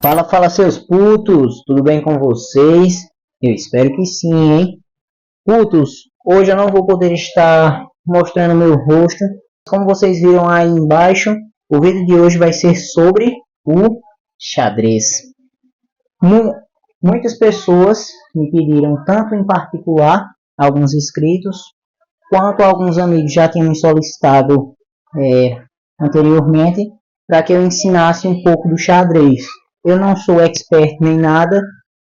Fala, fala seus putos, tudo bem com vocês? Eu espero que sim, hein? Putos, hoje eu não vou poder estar mostrando meu rosto. Como vocês viram aí embaixo, o vídeo de hoje vai ser sobre o xadrez. Mu- Muitas pessoas me pediram, tanto em particular, alguns inscritos, quanto alguns amigos já tinham me solicitado anteriormente, para que eu ensinasse um pouco do xadrez. Eu não sou expert nem nada,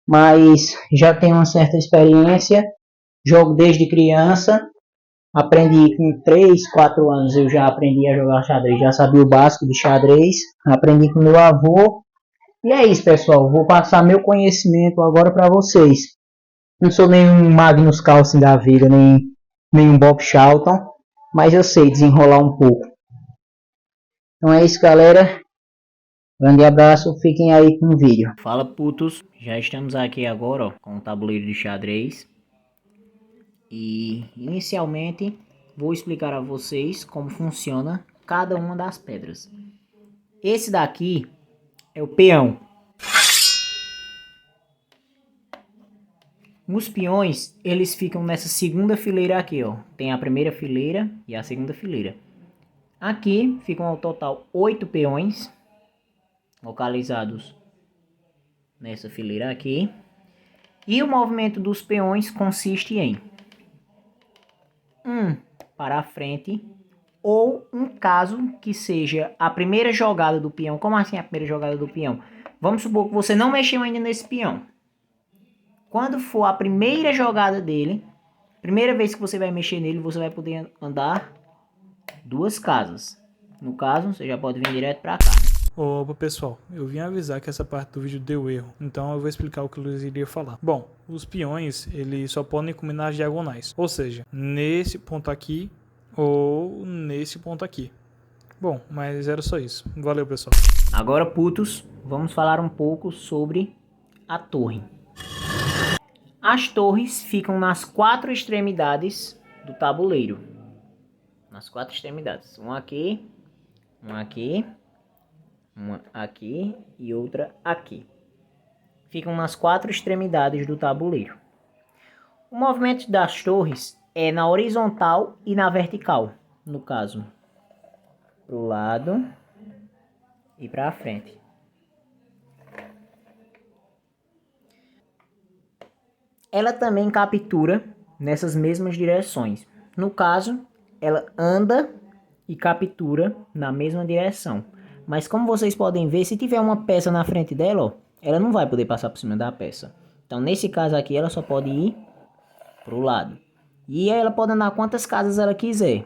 mas já tenho uma certa experiência, jogo desde criança, aprendi com 3, 4 anos, eu já aprendi a jogar xadrez, já sabia o básico de xadrez, aprendi com meu avô, e é isso, pessoal, vou passar meu conhecimento agora para vocês. Não sou nenhum Magnus Carlsen da vida, nem um Bob Charlton, mas eu sei desenrolar um pouco. Então é isso, galera. Grande abraço, fiquem aí com o vídeo. Fala putos, já estamos aqui agora ó, com o tabuleiro de xadrez e inicialmente vou explicar a vocês como funciona cada uma das pedras. Esse daqui é o peão. Os peões, eles ficam nessa segunda fileira aqui, ó. Tem a primeira fileira e a segunda fileira. Aqui ficam ao total 8 peões localizados nessa fileira aqui. E o movimento dos peões consiste em para a frente, ou um caso que seja a primeira jogada do peão. Como assim a primeira jogada do peão? Vamos supor que você não mexeu ainda nesse peão. Quando for a primeira jogada dele, primeira vez que você vai mexer nele, você vai poder andar 2 casas. No caso, você já pode vir direto para cá. Opa pessoal, eu vim avisar que essa parte do vídeo deu erro, então eu vou explicar o que o Luiz iria falar. Bom, os peões, eles só podem comer nas diagonais, ou seja, nesse ponto aqui ou nesse ponto aqui. Bom, mas era só isso. Valeu pessoal. Agora putos, vamos falar um pouco sobre a torre. As torres ficam nas 4 extremidades do tabuleiro. Nas 4 extremidades. Uma aqui, uma aqui, uma aqui e outra aqui. Ficam nas 4 extremidades do tabuleiro. O movimento das torres é na horizontal e na vertical. No caso, para o lado e para a frente. Ela também captura nessas mesmas direções. No caso, ela anda e captura na mesma direção. Mas como vocês podem ver, se tiver uma peça na frente dela, ó, ela não vai poder passar por cima da peça. Então, nesse caso aqui, ela só pode ir para o lado. E ela pode andar quantas casas ela quiser.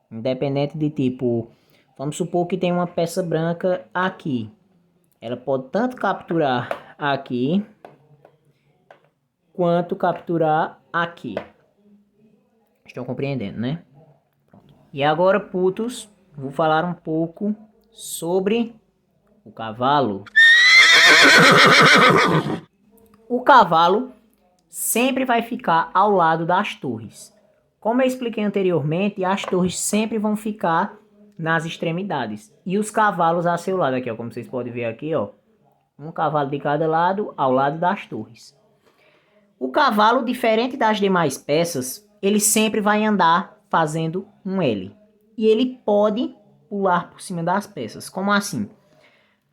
Independente de tipo, vamos supor que tem uma peça branca aqui. Ela pode tanto capturar aqui, quanto capturar aqui. Estão compreendendo, né? Pronto. E agora, putos, vou falar um pouco sobre o cavalo. O cavalo sempre vai ficar ao lado das torres. Como eu expliquei anteriormente, as torres sempre vão ficar nas extremidades. E os cavalos a seu lado aqui, ó, como vocês podem ver aqui, ó. Um cavalo de cada lado, ao lado das torres. O cavalo, diferente das demais peças, ele sempre vai andar fazendo um L. E ele pode pular por cima das peças. Como assim?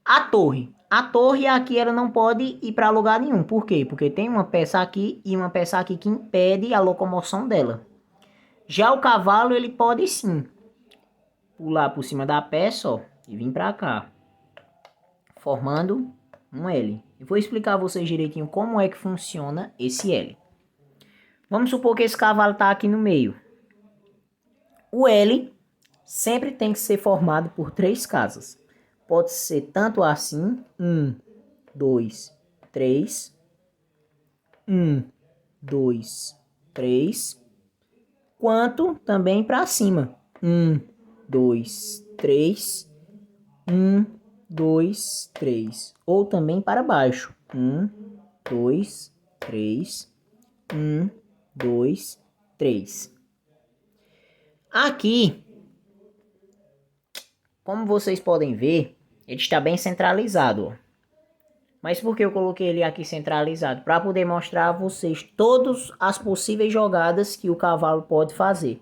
A torre. A torre aqui ela não pode ir para lugar nenhum. Por quê? Porque tem uma peça aqui e uma peça aqui que impede a locomoção dela. Já o cavalo ele pode sim pular por cima da peça, ó, e vir para cá, formando um L. Eu vou explicar a vocês direitinho como é que funciona esse L. Vamos supor que esse cavalo está aqui no meio. O L sempre tem que ser formado por 3 casas. Pode ser tanto assim, 1, 2, 3. 1, 2, 3. Quanto também para cima. 1, 2, 3. 1, 2, 3. Ou também para baixo. 1, 2, 3. 1, 2, 3. Aqui, como vocês podem ver, ele está bem centralizado. Ó. Mas por que eu coloquei ele aqui centralizado? Para poder mostrar a vocês todas as possíveis jogadas que o cavalo pode fazer.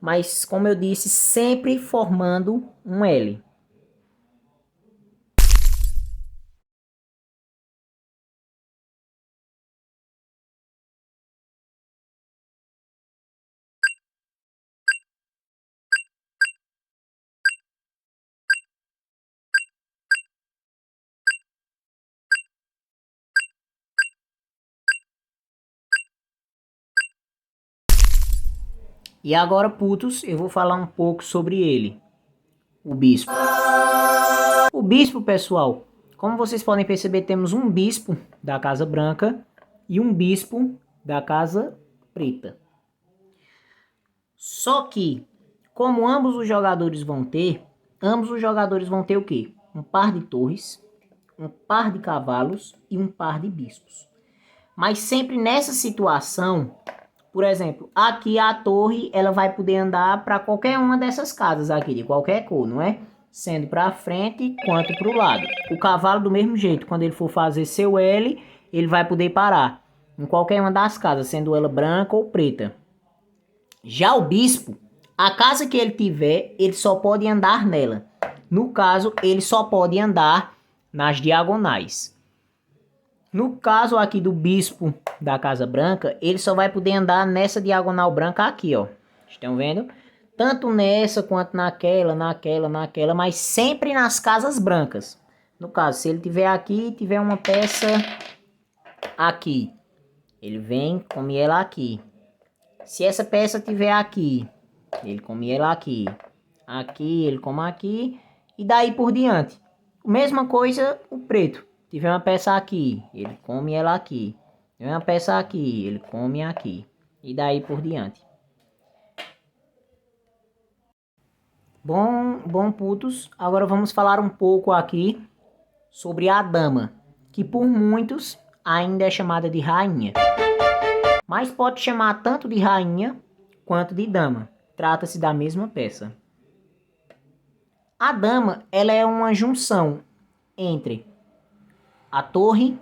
Mas, como eu disse, sempre formando um L. E agora, putos, eu vou falar um pouco sobre ele, o bispo. O bispo, pessoal, como vocês podem perceber, temos um bispo da Casa Branca e um bispo da Casa Preta. Só que, como ambos os jogadores vão ter o quê? Um par de torres, um par de cavalos e um par de bispos. Mas sempre nessa situação, por exemplo, aqui a torre ela vai poder andar para qualquer uma dessas casas aqui, de qualquer cor, não é? Sendo para frente quanto para o lado. O cavalo do mesmo jeito, quando ele for fazer seu L, ele vai poder parar em qualquer uma das casas, sendo ela branca ou preta. Já o bispo, a casa que ele tiver, ele só pode andar nela. No caso, ele só pode andar nas diagonais. No caso aqui do bispo da Casa Branca, ele só vai poder andar nessa diagonal branca aqui, ó. Estão vendo? Tanto nessa quanto naquela, mas sempre nas casas brancas. No caso, se ele tiver aqui e tiver uma peça aqui, ele vem, come ela aqui. Se essa peça tiver aqui, ele come ela aqui. Aqui, ele come aqui. E daí por diante. Mesma coisa o preto. Tiver uma peça aqui, ele come ela aqui. Tiver uma peça aqui, ele come aqui. E daí por diante. Bom, putos. Agora vamos falar um pouco aqui sobre a dama. Que por muitos ainda é chamada de rainha. Mas pode chamar tanto de rainha quanto de dama. Trata-se da mesma peça. A dama, ela é uma junção entre a torre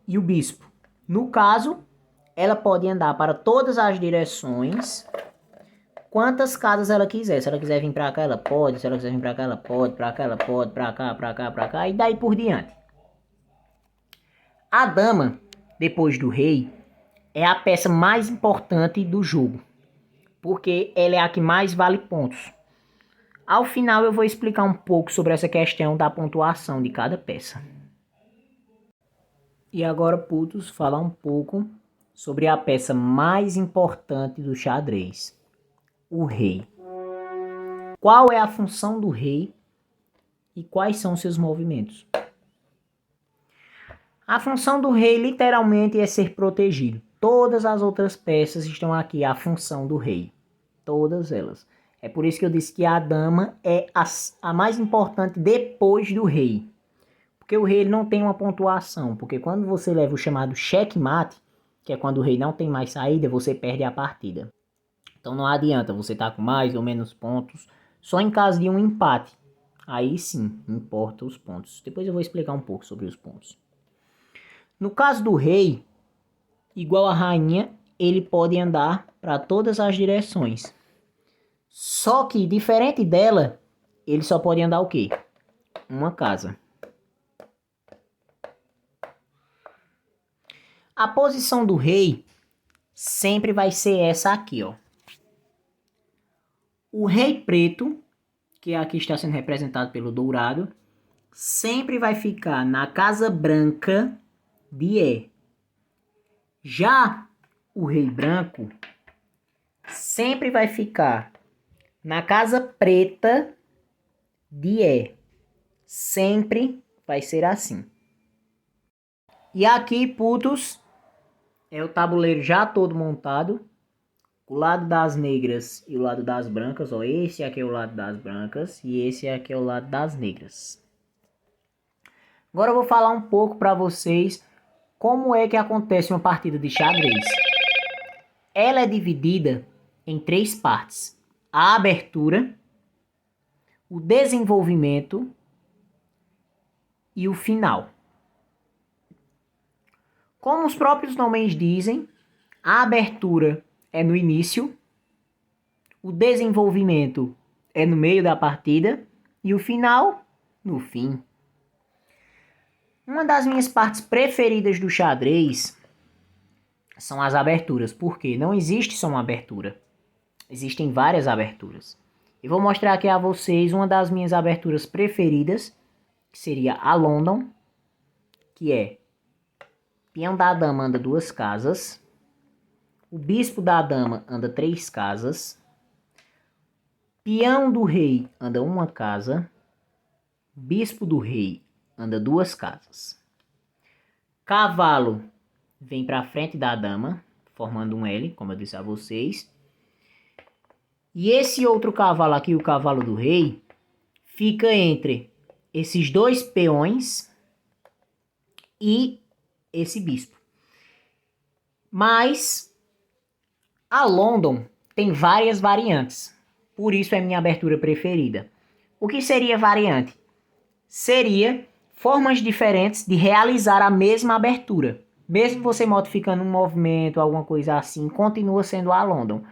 e o bispo. No caso, ela pode andar para todas as direções, quantas casas ela quiser. Se ela quiser vir para cá, ela pode. Se ela quiser vir para cá, ela pode. Para cá, ela pode. Para cá, para cá, para cá. E daí por diante. A dama, depois do rei, é a peça mais importante do jogo, porque ela é a que mais vale pontos. Ao final eu vou explicar um pouco sobre essa questão da pontuação de cada peça. E agora, putos, falar um pouco sobre a peça mais importante do xadrez, o rei. Qual é a função do rei e quais são seus movimentos? A função do rei literalmente é ser protegido. Todas as outras peças estão aqui, a função do rei. Todas elas. É por isso que eu disse que a dama é a mais importante depois do rei. Porque o rei ele não tem uma pontuação. Porque quando você leva o chamado checkmate, que é quando o rei não tem mais saída, você perde a partida. Então não adianta você estar com mais ou menos pontos. Só em caso de um empate. Aí sim, importa os pontos. Depois eu vou explicar um pouco sobre os pontos. No caso do rei, igual a rainha, ele pode andar para todas as direções. Só que, diferente dela, ele só pode andar o quê? Uma casa. A posição do rei sempre vai ser essa aqui, ó. O rei preto, que aqui está sendo representado pelo dourado, sempre vai ficar na casa branca de E. Já o rei branco sempre vai ficar na casa preta de E. Sempre vai ser assim. E aqui, putos, é o tabuleiro já todo montado. O lado das negras e o lado das brancas. Ó, esse aqui é o lado das brancas e esse aqui é o lado das negras. Agora eu vou falar um pouco para vocês como é que acontece uma partida de xadrez. Ela é dividida em 3 partes. A abertura, o desenvolvimento e o final. Como os próprios nomes dizem, a abertura é no início, o desenvolvimento é no meio da partida e o final no fim. Uma das minhas partes preferidas do xadrez são as aberturas, porque não existe só uma abertura, existem várias aberturas. Eu vou mostrar aqui a vocês uma das minhas aberturas preferidas, que seria a London, que é peão da dama anda 2 casas, o bispo da dama anda 3 casas, peão do rei anda 1 casa, bispo do rei anda 2 casas. Cavalo vem para frente da dama, formando um L, como eu disse a vocês. E esse outro cavalo aqui, o cavalo do rei, fica entre esses 2 peões e esse bispo. Mas a London tem várias variantes, por isso é minha abertura preferida. O que seria variante? Seria formas diferentes de realizar a mesma abertura. Mesmo você modificando um movimento, alguma coisa assim, continua sendo a London.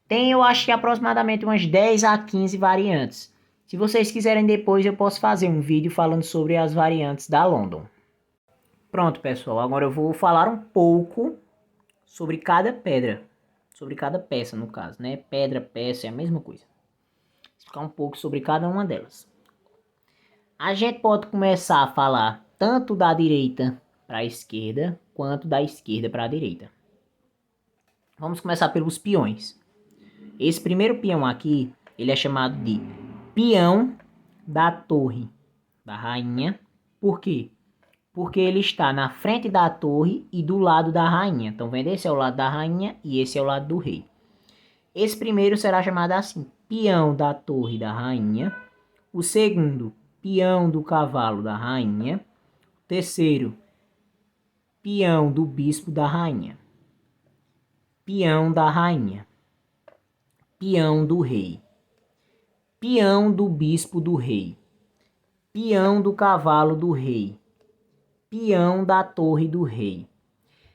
Tem, eu acho que aproximadamente umas 10 a 15 variantes. Se vocês quiserem depois, eu posso fazer um vídeo falando sobre as variantes da London. Pronto, pessoal. Agora eu vou falar um pouco sobre cada pedra. Sobre cada peça, no caso, né? Pedra, peça, é a mesma coisa. Vou explicar um pouco sobre cada uma delas. A gente pode começar a falar tanto da direita para a esquerda, quanto da esquerda para a direita. Vamos começar pelos peões. Esse primeiro peão aqui, ele é chamado de peão da torre da rainha. Por quê? Porque ele está na frente da torre e do lado da rainha. Então, vendo? Esse é o lado da rainha e esse é o lado do rei. Esse primeiro será chamado assim, peão da torre da rainha. O segundo, peão do cavalo da rainha. O terceiro, peão do bispo da rainha. Peão da rainha. Peão do rei, peão do bispo do rei, peão do cavalo do rei, peão da torre do rei.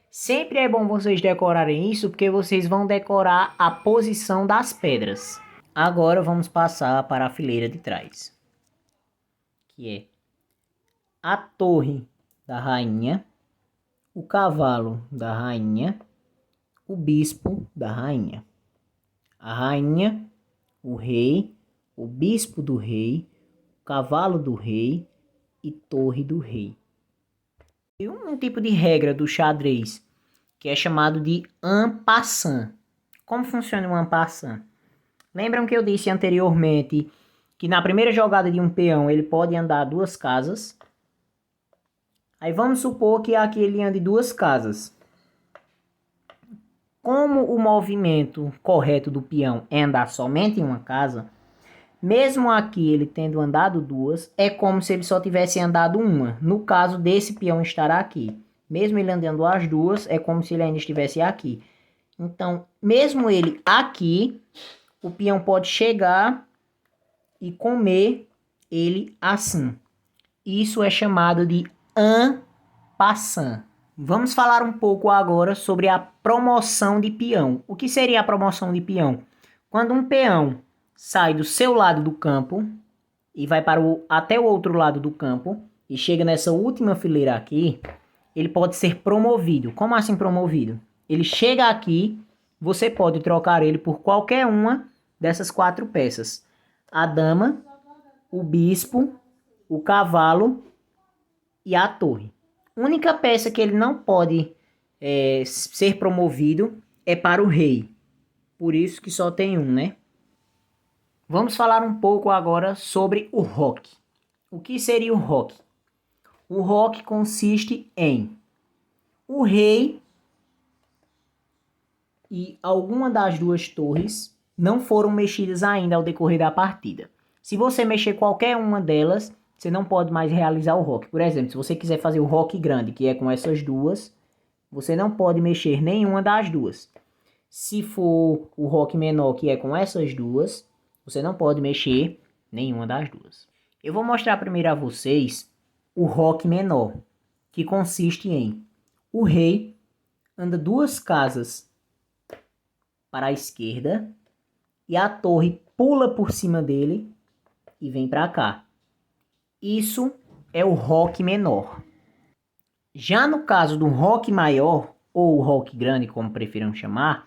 Sempre é bom vocês decorarem isso, porque vocês vão decorar a posição das pedras. Agora vamos passar para a fileira de trás, que é a torre da rainha, o cavalo da rainha, o bispo da rainha. A rainha, o rei, o bispo do rei, o cavalo do rei e torre do rei. E um tipo de regra do xadrez que é chamado de en passant. Como funciona o en passant? Lembram que eu disse anteriormente que na primeira jogada de um peão ele pode andar 2 casas? Aí vamos supor que aqui ele ande 2 casas. Como o movimento correto do peão é andar somente em uma casa, mesmo aqui ele tendo andado 2, é como se ele só tivesse andado 1. No caso desse peão estar aqui. Mesmo ele andando as 2, é como se ele ainda estivesse aqui. Então, mesmo ele aqui, o peão pode chegar e comer ele assim. Isso é chamado de en passant. Vamos falar um pouco agora sobre a promoção de peão. O que seria a promoção de peão? Quando um peão sai do seu lado do campo e vai para até o outro lado do campo e chega nessa última fileira aqui, ele pode ser promovido. Como assim promovido? Ele chega aqui, você pode trocar ele por qualquer uma dessas 4 peças. A dama, o bispo, o cavalo e a torre. A única peça que ele não pode ser promovido é para o rei. Por isso que só tem um, né? Vamos falar um pouco agora sobre o roque. O que seria o roque? O roque consiste em o rei e alguma das 2 torres não foram mexidas ainda ao decorrer da partida. Se você mexer qualquer uma delas, você não pode mais realizar o roque. Por exemplo, se você quiser fazer o roque grande, que é com essas 2, você não pode mexer nenhuma das 2. Se for o roque menor, que é com essas 2, você não pode mexer nenhuma das 2. Eu vou mostrar primeiro a vocês o roque menor, que consiste em o rei anda 2 casas para a esquerda e a torre pula por cima dele e vem para cá. Isso é o roque menor. Já no caso do roque maior, ou roque grande, como prefiram chamar,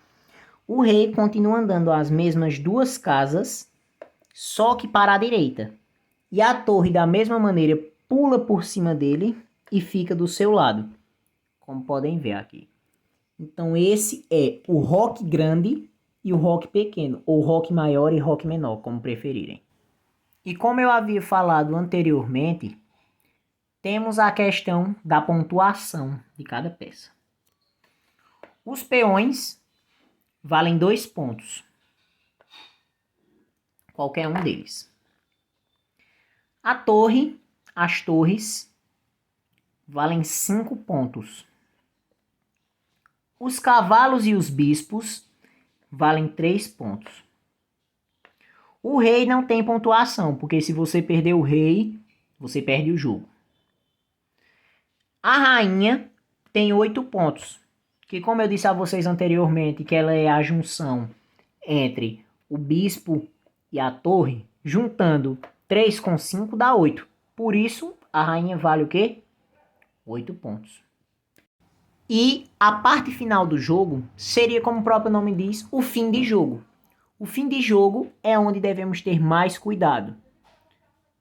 o rei continua andando as mesmas 2 casas, só que para a direita. E a torre, da mesma maneira, pula por cima dele e fica do seu lado, como podem ver aqui. Então esse é o roque grande e o roque pequeno, ou roque maior e roque menor, como preferirem. E como eu havia falado anteriormente, temos a questão da pontuação de cada peça. Os peões valem 2 pontos, qualquer um deles. As torres valem 5 pontos. Os cavalos e os bispos valem 3 pontos. O rei não tem pontuação, porque se você perder o rei, você perde o jogo. A rainha tem 8 pontos, que como eu disse a vocês anteriormente, que ela é a junção entre o bispo e a torre, juntando 3 com 5 dá 8. Por isso, a rainha vale o quê? 8 pontos. E a parte final do jogo seria, como o próprio nome diz, o fim de jogo. O fim de jogo é onde devemos ter mais cuidado.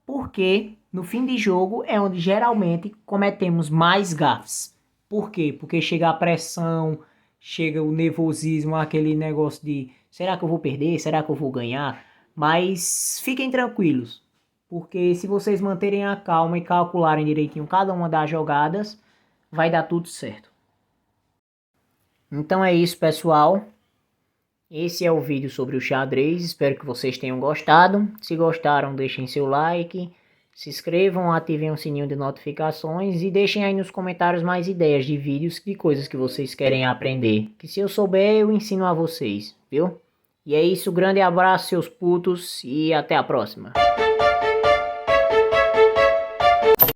Porque no fim de jogo é onde geralmente cometemos mais gafes. Por quê? Porque chega a pressão, chega o nervosismo, aquele negócio de será que eu vou perder? Será que eu vou ganhar? Mas fiquem tranquilos, porque se vocês manterem a calma e calcularem direitinho cada uma das jogadas, vai dar tudo certo. Então é isso, pessoal. Esse é o vídeo sobre o xadrez, espero que vocês tenham gostado. Se gostaram, deixem seu like, se inscrevam, ativem o sininho de notificações e deixem aí nos comentários mais ideias de vídeos e coisas que vocês querem aprender. Que se eu souber, eu ensino a vocês, viu? E é isso, grande abraço, seus putos, e até a próxima.